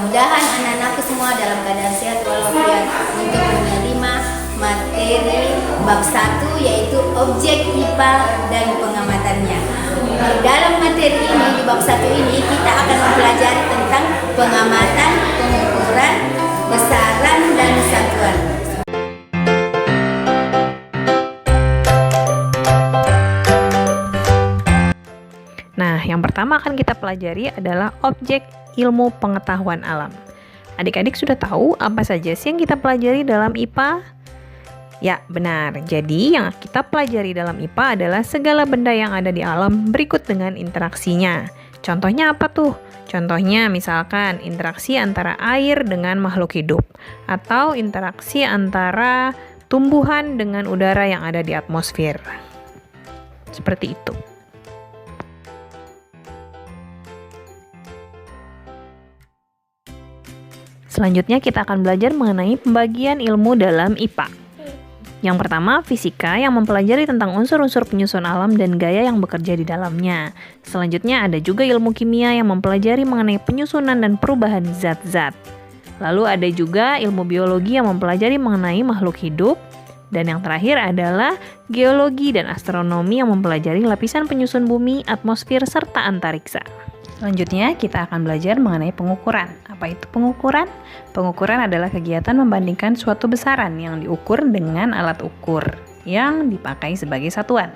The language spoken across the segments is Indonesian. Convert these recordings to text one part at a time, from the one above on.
mudah-mudahan anak-anakku semua dalam keadaan sehat walafiat untuk menerima materi bab 1 yaitu objek IPA dan pengamatannya. Dalam materi ini, di bab 1 ini kita akan mempelajari tentang pengamatan, pengukuran, besaran, dan satuan. Nah, yang pertama akan kita pelajari adalah objek ilmu pengetahuan alam. Adik-adik sudah tahu apa saja sih yang kita pelajari dalam IPA? Ya, benar. Jadi, yang kita pelajari dalam IPA adalah segala benda yang ada di alam berikut dengan interaksinya. Contohnya apa tuh? Contohnya misalkan interaksi antara air dengan makhluk hidup atau interaksi antara tumbuhan dengan udara yang ada di atmosfer. Seperti itu. Selanjutnya kita akan belajar mengenai pembagian ilmu dalam IPA. Yang pertama, fisika yang mempelajari tentang unsur-unsur penyusun alam dan gaya yang bekerja di dalamnya. Selanjutnya ada juga ilmu kimia yang mempelajari mengenai penyusunan dan perubahan zat-zat. Lalu ada juga ilmu biologi yang mempelajari mengenai makhluk hidup. Dan yang terakhir adalah geologi dan astronomi yang mempelajari lapisan penyusun bumi, atmosfer, serta antariksa. Selanjutnya, kita akan belajar mengenai pengukuran. Apa itu pengukuran? Pengukuran adalah kegiatan membandingkan suatu besaran yang diukur dengan alat ukur yang dipakai sebagai satuan.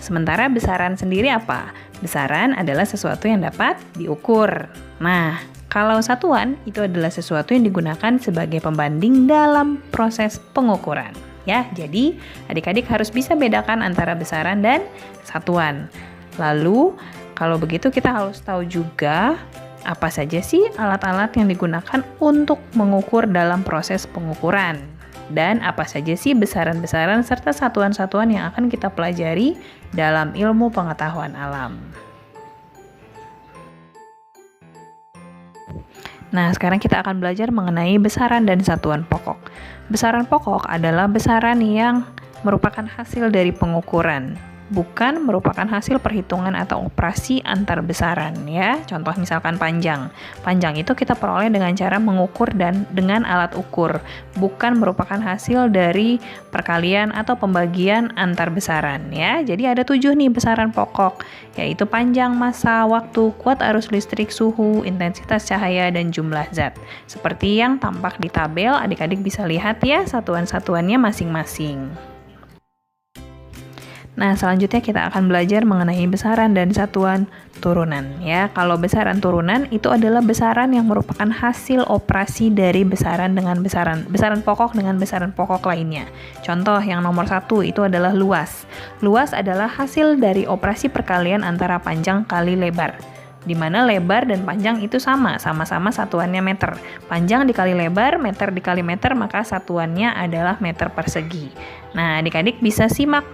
Sementara besaran sendiri apa? Besaran adalah sesuatu yang dapat diukur. Nah, kalau satuan itu adalah sesuatu yang digunakan sebagai pembanding dalam proses pengukuran. Ya, jadi adik-adik harus bisa bedakan antara besaran dan satuan. Lalu, kalau begitu kita harus tahu juga apa saja sih alat-alat yang digunakan untuk mengukur dalam proses pengukuran. Dan apa saja sih besaran-besaran serta satuan-satuan yang akan kita pelajari dalam ilmu pengetahuan alam. Nah, sekarang kita akan belajar mengenai besaran dan satuan pokok. Besaran pokok adalah besaran yang merupakan hasil dari pengukuran, bukan merupakan hasil perhitungan atau operasi antar besaran ya. Contoh misalkan panjang. Panjang itu kita peroleh dengan cara mengukur dan dengan alat ukur, bukan merupakan hasil dari perkalian atau pembagian antar besaran ya. Jadi ada 7 nih besaran pokok, yaitu panjang, massa, waktu, kuat arus listrik, suhu, intensitas cahaya, dan jumlah zat. Seperti yang tampak di tabel, adik-adik bisa lihat ya satuan-satuannya masing-masing. Nah, selanjutnya kita akan belajar mengenai besaran dan satuan turunan ya. Kalau besaran turunan itu adalah besaran yang merupakan hasil operasi dari besaran pokok dengan besaran pokok lainnya. Contoh yang nomor 1 itu adalah luas. Luas adalah hasil dari operasi perkalian antara panjang kali lebar, di mana lebar dan panjang itu sama-sama satuannya meter. Panjang dikali lebar, meter dikali meter, maka satuannya adalah meter persegi. Nah, adik-adik bisa simak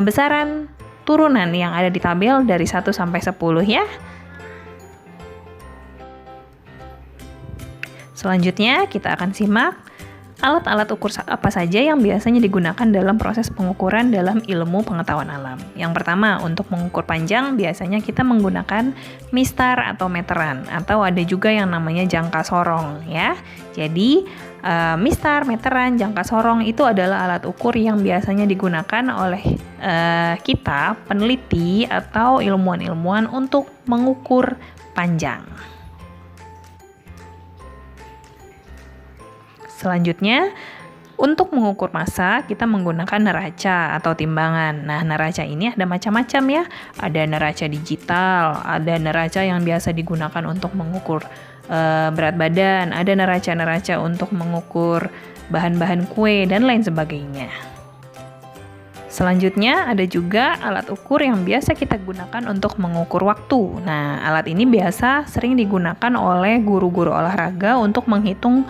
besaran turunan yang ada di tabel dari 1 sampai 10 ya. Selanjutnya kita akan simak alat-alat ukur apa saja yang biasanya digunakan dalam proses pengukuran dalam ilmu pengetahuan alam. Yang pertama, untuk mengukur panjang biasanya kita menggunakan mistar atau meteran, atau ada juga yang namanya jangka sorong ya. Jadi mistar, meteran, jangka sorong itu adalah alat ukur yang biasanya digunakan oleh kita, peneliti atau ilmuwan-ilmuwan untuk mengukur panjang. Selanjutnya, untuk mengukur massa, kita menggunakan neraca atau timbangan. Nah, neraca ini ada macam-macam ya. Ada neraca digital, ada neraca yang biasa digunakan untuk mengukur berat badan, ada neraca-neraca untuk mengukur bahan-bahan kue, dan lain sebagainya. Selanjutnya, ada juga alat ukur yang biasa kita gunakan untuk mengukur waktu. Nah, alat ini biasa sering digunakan oleh guru-guru olahraga untuk menghitung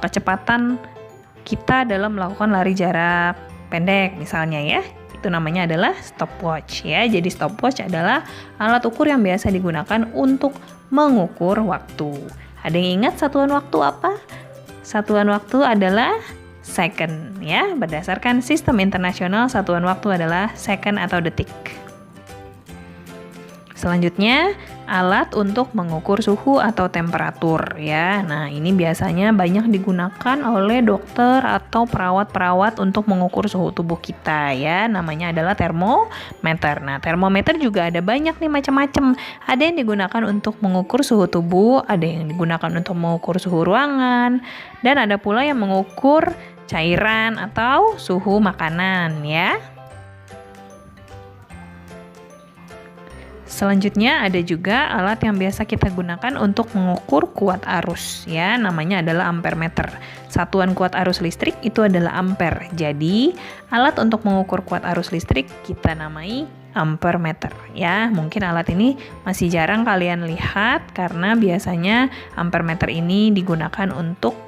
kecepatan kita dalam melakukan lari jarak pendek misalnya ya. Itu namanya adalah stopwatch ya. Jadi stopwatch adalah alat ukur yang biasa digunakan untuk mengukur waktu. Ada yang ingat satuan waktu apa? Satuan waktu adalah second ya. Berdasarkan sistem internasional, satuan waktu adalah second atau detik. Selanjutnya alat untuk mengukur suhu atau temperatur ya. Nah, ini biasanya banyak digunakan oleh dokter atau perawat-perawat untuk mengukur suhu tubuh kita ya. Namanya adalah termometer. Nah, termometer juga ada banyak nih macam-macam. Ada yang digunakan untuk mengukur suhu tubuh, ada yang digunakan untuk mengukur suhu ruangan, dan ada pula yang mengukur cairan atau suhu makanan ya. Selanjutnya ada juga alat yang biasa kita gunakan untuk mengukur kuat arus ya, namanya adalah ampermeter. Satuan kuat arus listrik itu adalah ampere. Jadi, alat untuk mengukur kuat arus listrik kita namai ampermeter ya. Mungkin alat ini masih jarang kalian lihat karena biasanya ampermeter ini digunakan untuk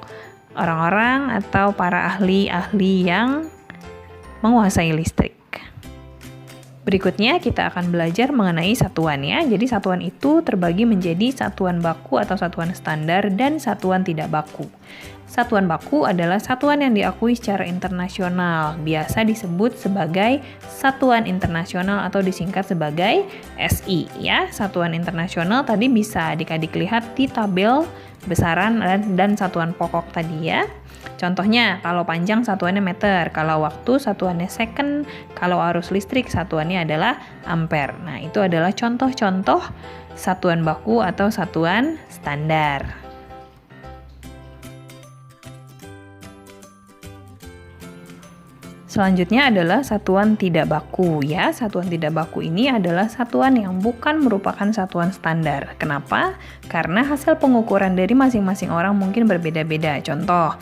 orang-orang atau para ahli-ahli yang menguasai listrik. Berikutnya kita akan belajar mengenai satuan ya. Jadi satuan itu terbagi menjadi satuan baku atau satuan standar dan satuan tidak baku. Satuan baku adalah satuan yang diakui secara internasional, biasa disebut sebagai satuan internasional atau disingkat sebagai SI ya. Satuan internasional tadi bisa adik-adik lihat di tabel besaran dan satuan pokok tadi ya. Contohnya, kalau panjang satuannya meter, kalau waktu satuannya second, kalau arus listrik satuannya adalah ampere. Nah, itu adalah contoh-contoh satuan baku atau satuan standar. Selanjutnya adalah satuan tidak baku ya. Satuan tidak baku ini adalah satuan yang bukan merupakan satuan standar. Kenapa? Karena hasil pengukuran dari masing-masing orang mungkin berbeda-beda. Contoh,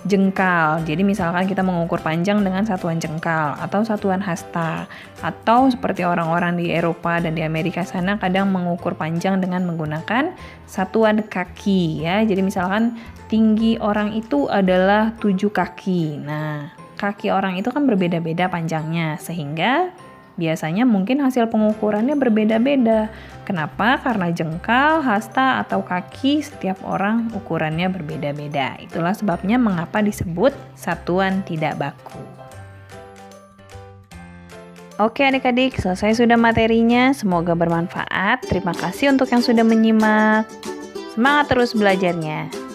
jengkal. Jadi misalkan kita mengukur panjang dengan satuan jengkal atau satuan hasta, atau seperti orang-orang di Eropa dan di Amerika sana kadang mengukur panjang dengan menggunakan satuan kaki ya. Jadi misalkan tinggi orang itu adalah 7 kaki. Nah, kaki orang itu kan berbeda-beda panjangnya sehingga biasanya mungkin hasil pengukurannya berbeda-beda. Kenapa? Karena jengkal, hasta, atau kaki setiap orang ukurannya berbeda-beda. Itulah sebabnya mengapa disebut satuan tidak baku. Oke adik-adik, selesai sudah materinya. Semoga bermanfaat. Terima kasih untuk yang sudah menyimak. Semangat terus belajarnya.